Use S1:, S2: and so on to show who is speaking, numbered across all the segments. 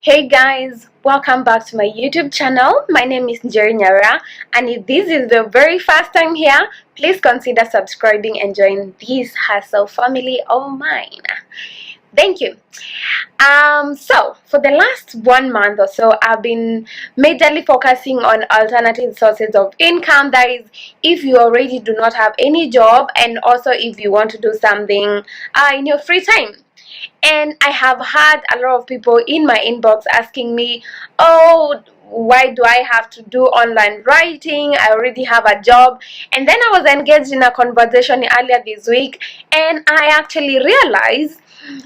S1: Hey guys, welcome back to my YouTube channel. My name is Jerry Nyara, and if this is the very first time here, please consider subscribing and join this hustle family of mine. Thank you. So for the last 1 month or so, I've been majorly focusing on alternative sources of income. That is, if you already do not have any job, and also if you want to do something in your free time. And I have had a lot of people in my inbox asking me, oh, why do I have to do online writing? I already have a job. And then I was engaged in a conversation earlier this week, and I actually realized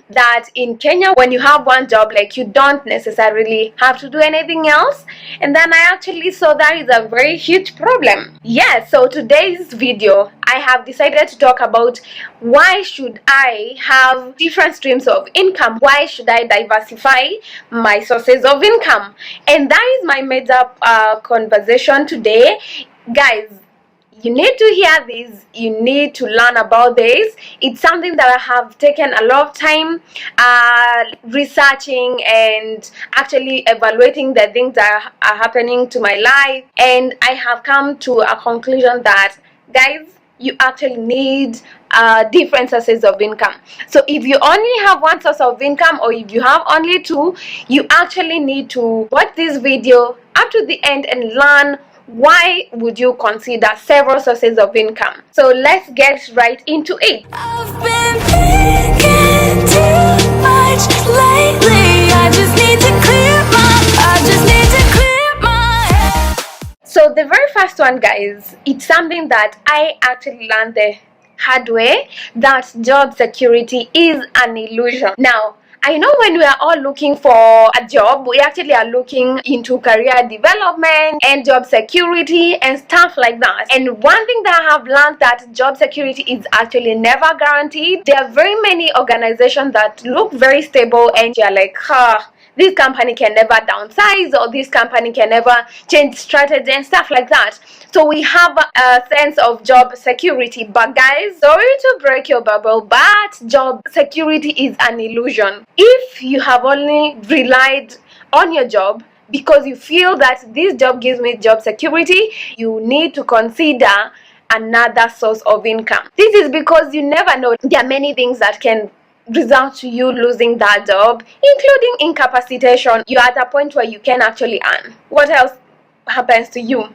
S1: that in Kenya, when you have one job, like, you don't necessarily have to do anything else. And then I actually saw that is a very huge problem. Yeah, so today's video, I have decided to talk about why should I have different streams of income? Why should I diversify my sources of income? And that is my major conversation today. Guys, you need to hear this, you need to learn about this. It's something that I have taken a lot of time researching and actually evaluating the things that are happening to my life, and I have come to a conclusion that, guys, you actually need different sources of income. So if you only have one source of income, or if you have only two, you actually need to watch this video up to the end and learn why would you consider several sources of income. So let's get right into it. I've been thinking too much lately. I just need to clear my head. So the very first one, guys, it's something that I actually learned the hard way, that job security is an illusion. Now, I know when we are all looking for a job, we actually are looking into career development and job security and stuff like that. And one thing that I have learned, that job security is actually never guaranteed. There are very many organizations that look very stable, and you're like, this company can never downsize, or this company can never change strategy and stuff like that. So we have a sense of job security. But guys, sorry to break your bubble, but job security is an illusion. If you have only relied on your job because you feel that this job gives me job security, you need to consider another source of income. This is because you never know. There are many things that can result to you losing that job, including incapacitation. You're at a point where you can actually earn. What else happens to you?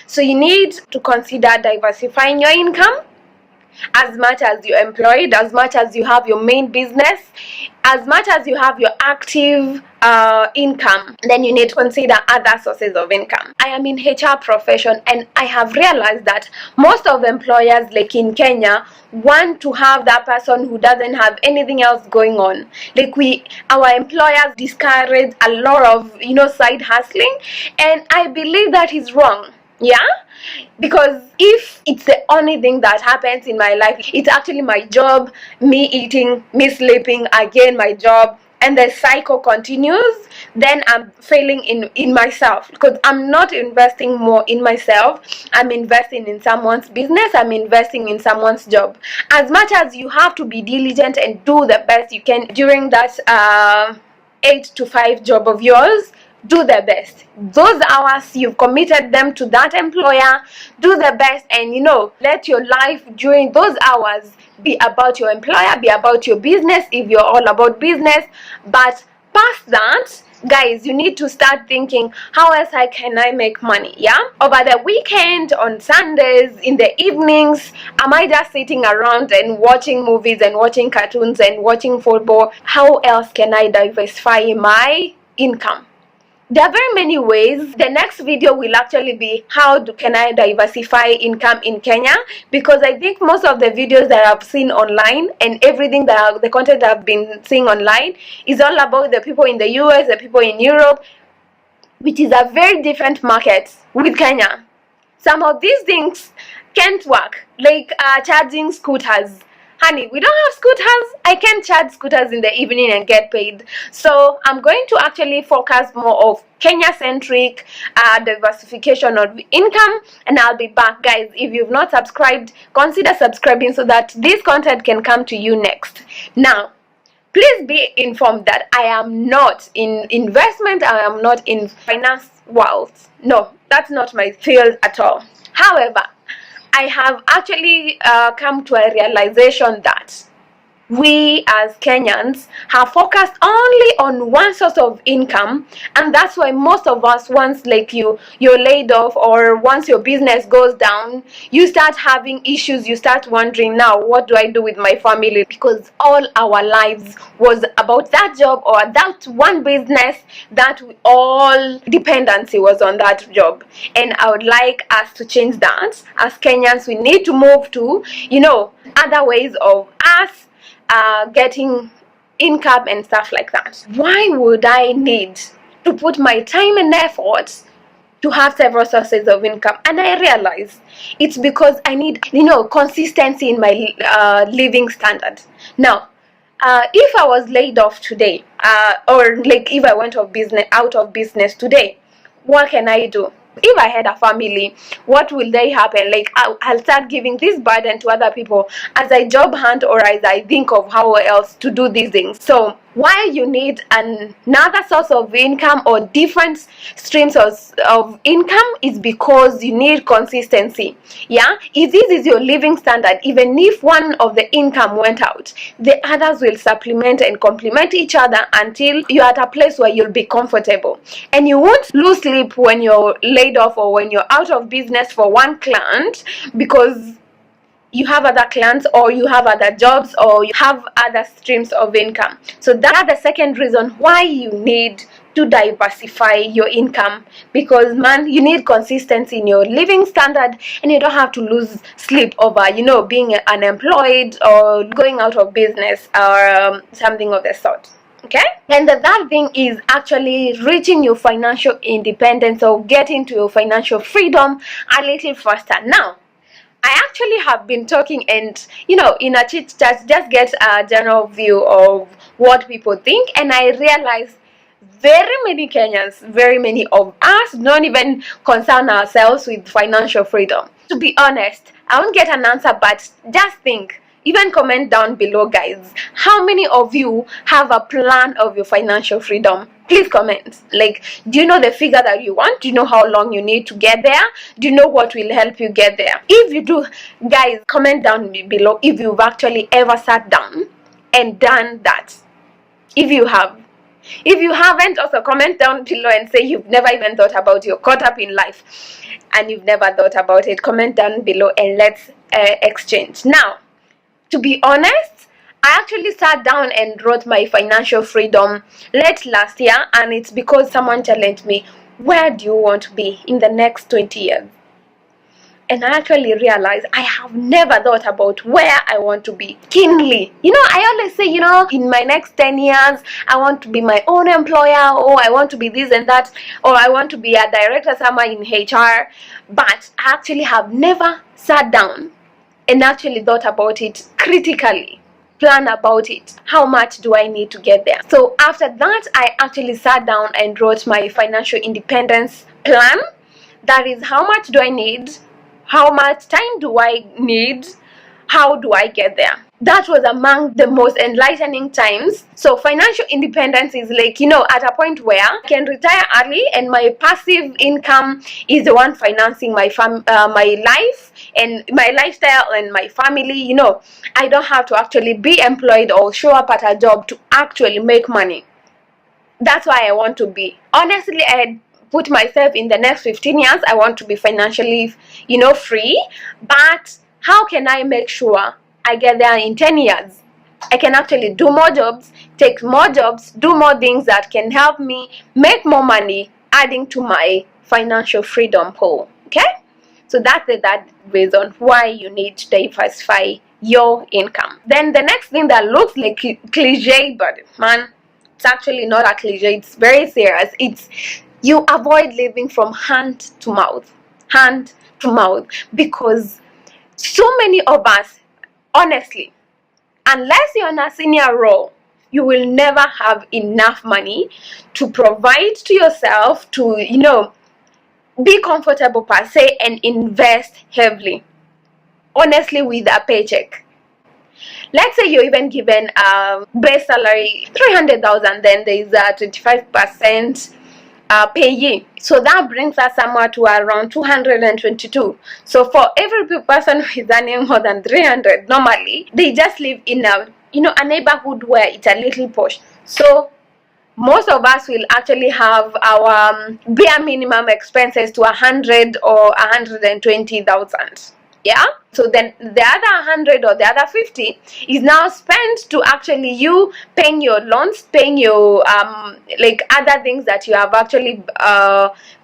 S1: So you need to consider diversifying your income. As much as you're employed, as much as you have your main business, as much as you have your active income, then you need to consider other sources of income. I am in HR profession, and I have realized that most of employers, like in Kenya, want to have that person who doesn't have anything else going on. Like, our employers discourage a lot of side hustling, and I believe that is wrong. Yeah, because if it's the only thing that happens in my life, it's actually my job, me eating, me sleeping, again my job, and the cycle continues, then I'm failing in myself, because I'm not investing more in myself. I'm investing in someone's business, I'm investing in someone's job. As much as you have to be diligent and do the best you can during that 8 to 5 job of yours, do the best. Those hours, you've committed them to that employer, do the best, and let your life during those hours be about your employer, be about your business if you're all about business. But past that, guys, you need to start thinking, how else can I make money? Over the weekend, on Sundays, in the evenings, am I just sitting around and watching movies and watching cartoons and watching football? How else can I diversify my income? There are very many ways. The next video will actually be how can I diversify income in Kenya, because I think most of the videos that I've seen online and everything the content I've been seeing online is all about the people in the US, the people in Europe, which is a very different market with Kenya. Some of these things can't work, like charging scooters. Honey, we don't have scooters. I can charge scooters in the evening and get paid. So I'm going to actually focus more of Kenya-centric diversification of income, and I'll be back. Guys, if you've not subscribed, consider subscribing so that this content can come to you next. Now, Please be informed that I am not in investment, I am not in finance world. No, that's not my field at all. However, I have actually come to a realization that we as Kenyans have focused only on one source of income, and that's why most of us, once like you're laid off, or once your business goes down, you start having issues. You start wondering, now what do I do with my family? Because all our lives was about that job or that one business, that we all dependency was on that job. And I would like us to change that. As Kenyans, we need to move to other ways of us getting income and stuff like that. Why would I need to put my time and effort to have several sources of income? And I realize it's because I need consistency in my living standard. Now, if I was laid off today, or like if I went out of business today, what can I do? If I had a family, what will they happen? Like I'll start giving this burden to other people as I job hunt, or as I think of how else to do these things. So why you need another source of income or different streams of income is because you need consistency. Yeah, if this is your living standard, even if one of the income went out, the others will supplement and complement each other until you're at a place where you'll be comfortable, and you won't lose sleep when you're laid off or when you're out of business for one client, because you have other clients, or you have other jobs, or you have other streams of income. So that's the second reason why you need to diversify your income, because man, you need consistency in your living standard, and you don't have to lose sleep over being unemployed or going out of business or something of the sort. Okay, and the third thing is actually reaching your financial independence, or getting to your financial freedom a little faster. Now, I actually have been talking and in a chit chat, just get a general view of what people think, and I realized very many Kenyans, very many of us don't even concern ourselves with financial freedom. To be honest, I won't get an answer, but just think. Even comment down below, guys. How many of you have a plan of your financial freedom? Please comment. Like, do you know the figure that you want? Do you know how long you need to get there? Do you know what will help you get there? If you do, guys, comment down below if you've actually ever sat down and done that. If you have. If you haven't, also comment down below and say you've never even thought about, you're caught up in life and you've never thought about it. Comment down below and let's exchange. Now, to be honest, I actually sat down and wrote my financial freedom late last year, and it's because someone challenged me, where do you want to be in the next 20 years? And I actually realized I have never thought about where I want to be keenly. I always say, in my next 10 years, I want to be my own employer, or I want to be this and that, or I want to be a director somewhere in HR. But I actually have never sat down and actually thought about it critically, plan about it. How much do I need to get there? So after that, I actually sat down and wrote my financial independence plan. That is, how much do I need? How much time do I need? How do I get there? That was among the most enlightening times. So financial independence is like, at a point where I can retire early and my passive income is the one financing my life and my lifestyle and my family. I don't have to actually be employed or show up at a job to actually make money. That's why I want to be. Honestly, I had put myself in the next 15 years, I want to be financially, free. But how can I make sure I get there in 10 years? I can actually do more jobs, take more jobs, do more things that can help me make more money, adding to my financial freedom pool. Okay? So that's that reason why you need to diversify your income. Then the next thing that looks like cliche, but man, it's actually not a cliche. It's very serious. It's you avoid living from hand to mouth. Hand to mouth. Because so many of us, honestly, unless you're in a senior role, you will never have enough money to provide to yourself, to be comfortable per se, and invest heavily, honestly, with a paycheck. Let's say you're even given base salary 300,000, then there is a 25% payee. So that brings us somewhere to around 222. So for every person who is earning more than 300, normally they just live in a neighborhood where it's a little posh. So most of us will actually have our bare minimum expenses to 100 or 120,000. Yeah, so then the other 100 or the other 50 is now spent to actually you paying your loans, paying your like other things that you have actually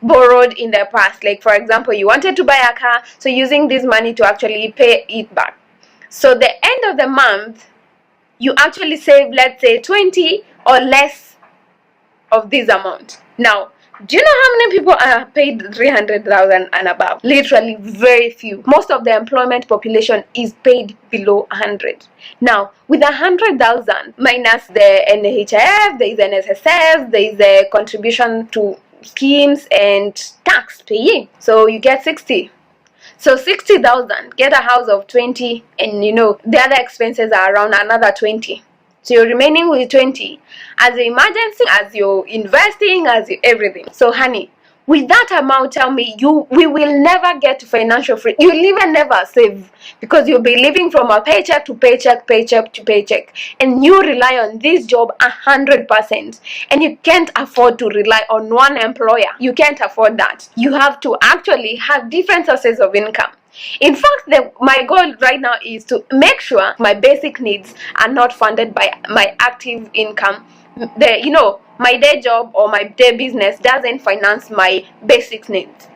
S1: borrowed in the past. Like for example, you wanted to buy a car, so using this money to actually pay it back. So the end of the month, you actually save, let's say, 20 or less of this amount. Now, do you know how many people are paid 300,000 and above? Literally very few. Most of the employment population is paid below 100. Now, with 100,000 minus the NHIF, there is NSSF, there is a contribution to schemes and tax paying. So you get 60. So 60,000, get a house of 20, and the other expenses are around another 20. So you're remaining with 20 as your emergency, as you're investing, as everything. So honey, with that amount, tell me, we will never get to financial freedom. You'll even never save, because you'll be living from a paycheck to paycheck, paycheck to paycheck, and you rely on this job 100%, and you can't afford to rely on one employer. You can't afford that. You have to actually have different sources of income. In fact, my goal right now is to make sure my basic needs are not funded by my active income. My day job or my day business doesn't finance my basic needs.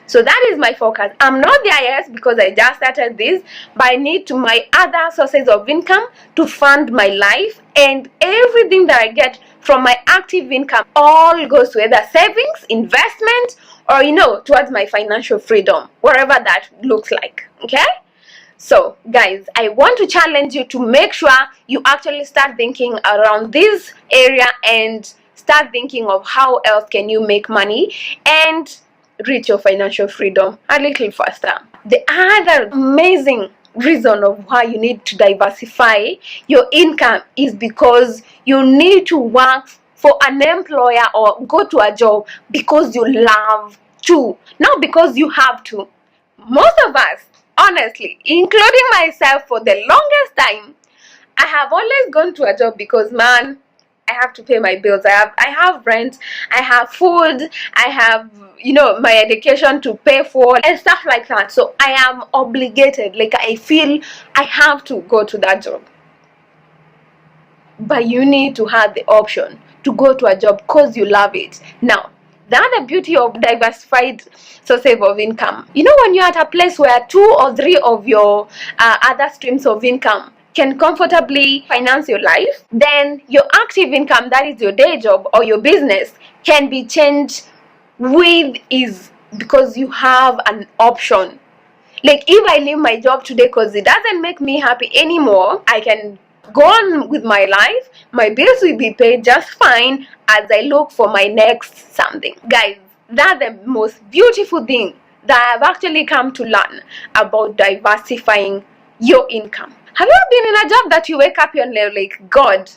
S1: So that is my focus. I'm not there yet because I just started this, but I need to my other sources of income to fund my life, and everything that I get from my active income all goes to either savings, investment, or towards my financial freedom, wherever that looks like. Okay? So guys, I want to challenge you to make sure you actually start thinking around this area and start thinking of how else can you make money and reach your financial freedom a little faster. The other amazing reason of why you need to diversify your income is because you need to work for an employer or go to a job because you love to, not because you have to. Most of us, honestly, including myself, for the longest time, I have always gone to a job because, man, I have to pay my bills. I have rent, I have food, I have my education to pay for and stuff like that. So I am obligated, like I feel I have to go to that job. But you need to have the option to go to a job because you love it. Now, the other beauty of diversified sources of income, when you're at a place where 2 or 3 of your other streams of income can comfortably finance your life, then your active income, that is your day job or your business, can be changed with ease because you have an option. Like if I leave my job today because it doesn't make me happy anymore, I can go on with my life. My bills will be paid just fine as I look for my next something. Guys, that's the most beautiful thing that I've actually come to learn about diversifying your income. Have you ever been in a job that you wake up and you're like, God,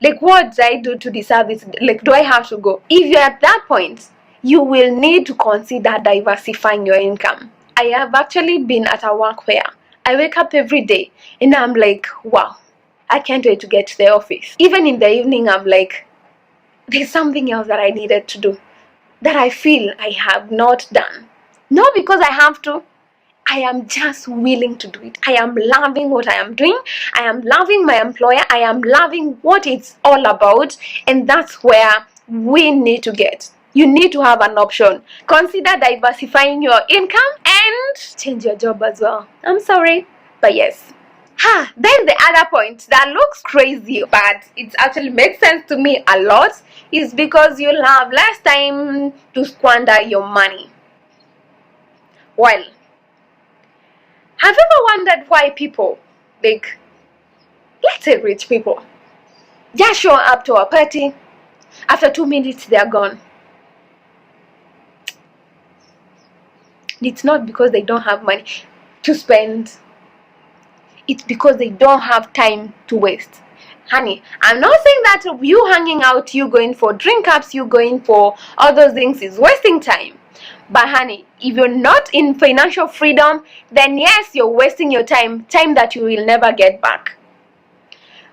S1: like what did I do to deserve this? Like, do I have to go? If you're at that point, you will need to consider diversifying your income. I have actually been at a work where I wake up every day and I'm like, wow, I can't wait to get to the office. Even in the evening, I'm like, there's something else that I needed to do that I feel I have not done. Not because I have to, I am just willing to do it. I am loving what I am doing. I am loving my employer. I am loving what it's all about. And that's where we need to get. You need to have an option. Consider diversifying your income and change your job as well. I'm sorry, but yes. Then the other point that looks crazy, but it actually makes sense to me a lot, is because you'll have less time to squander your money. Well, have you ever wondered why people, like, let's say rich people, just show up to a party, after 2 minutes they're gone? It's not because they don't have money to spend. it's because they don't have time to waste. Honey, I'm not saying that you hanging out, you going for drink ups, you going for all those things is wasting time. But honey, if you're not in financial freedom, then yes, you're wasting your time that you will never get back.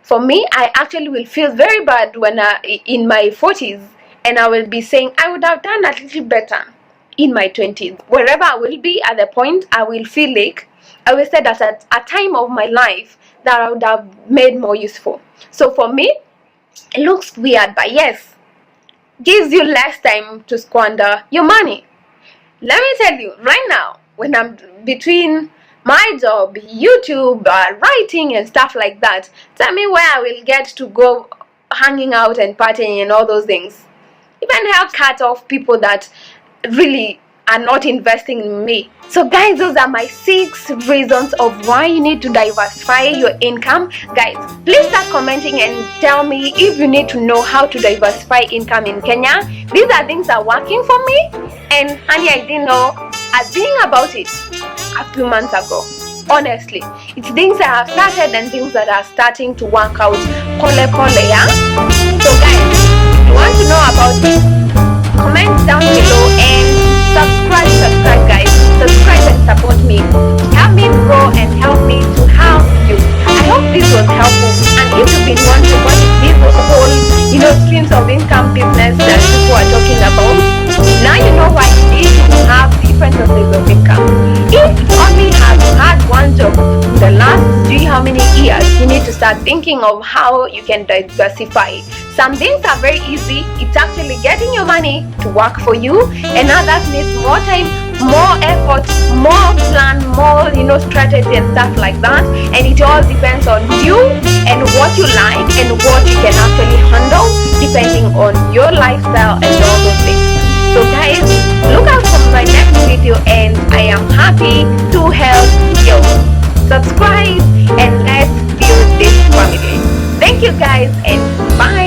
S1: For me, I actually will feel very bad when in my 40s, and I will be saying I would have done a little better in my 20s. Wherever I will be at the point, I will feel like I will say that at a time of my life that I would have made more useful. So for me, it looks weird, but yes, gives you less time to squander your money. Let me tell you, right now, when I'm between my job, YouTube, writing and stuff like that, tell me where I will get to go hanging out and partying and all those things. Even help cut off people that really are not investing in me. So guys, those are my 6 reasons of why you need to diversify your income. Guys, please start commenting and tell me if you need to know how to diversify income in Kenya. These are things that are working for me, and honey, I didn't know a thing about it a few months ago. Honestly, it's things that have started and things that are starting to work out pole, yeah? So guys, if you want to know about it, comment down below and subscribe guys. Subscribe and support me. Help me grow and help me to help you. I hope this was helpful, and if you've been wondering what is this whole streams of income business that people are talking about, now you know why you need to have different sources of income. If only have you had one job in the last how many years, you need to start thinking of how you can diversify. Some things are very easy. It's actually getting your money to work for you, and others need more time, more effort, more plan, more strategy and stuff like that. And it all depends on you and what you like and what you can actually handle depending on your lifestyle and all those things. So guys, look out for my next video, and I am happy to help you. Subscribe and let's build this family. Thank you guys, and bye.